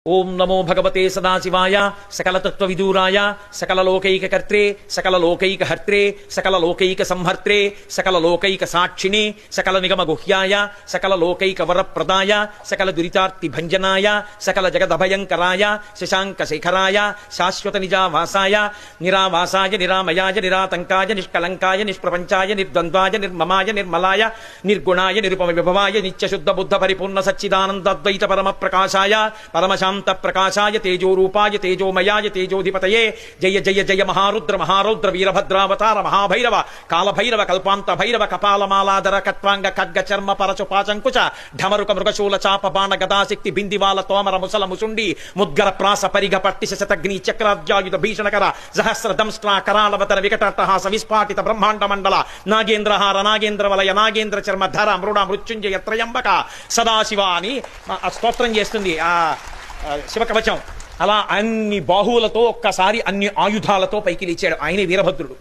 ఓం నమో భగవతే సదాశివాయ సకలతత్వవిదూరాయ సకలలోకైకకర్త్రే సకలలోకైకహర్త్రే సకలలోకైక సంహర్త్రే సకలలోకైక సాక్షిణే సకల నిగమ గుహ్యాయ సకలలోకైక వరప్రదాయ సకల దురితార్తి భంజనాయ సకల జగదభయంకరాయ శశాంక శేఖరాయ శాశ్వత నిజావాసాయ నిరావాసాయ నిరామయాయ నిరాతంకాయ నిష్కలంకాయ నిష్ప్రపంచాయ నిర్ద్వంద్వాయ నిర్మమాయ నిర్మలాయ నిర్గుణాయ నిరుపమ విభవాయ నిత్యశుద్ధ బుద్ధ పరిపూర్ణ సచ్చిదానందద్వైత పరమ ప్రకాశాయ పరమశాంత ప్రకాశాయ తేజోరూపాయ తేజోమయాయ తేజోధిపతయే జయ జయ జయ మహారుద్ర మహారౌద్ర వీరభద్రావతార మహాభైరవ కాలభైరవ కల్పాంత భైరవ కపాలమాలాధర కట్వాంగ ఖడ్గ చర్మ పరచు పాచంకుచ ఢమరుక మృగశూల చాప బాణ గదాశక్తి బిందివాల తోమర ముసల ముసుండి ముద్గర ప్రాస పరిగ పట్టిశ శతగ్ని చక్రాధ్యాయుధ భీషణకర సహస్ర దంష్ట్రా కరాళవతర వికటాట్టహాస విస్ఫాటిత బ్రహ్మాండ మండల నాగేంద్రహార నాగేంద్ర వలయ నాగేంద్ర చర్మ ధర మృడ మృత్యుంజయ త్రయంబక సదాశివ అని స్తోత్రం చేస్తుంది ఆ శివకవచం. అలా అన్ని బాహువులతో ఒక్కసారి అన్ని ఆయుధాలతో పైకి లేచాడు. ఆయనే వీరభద్రుడు.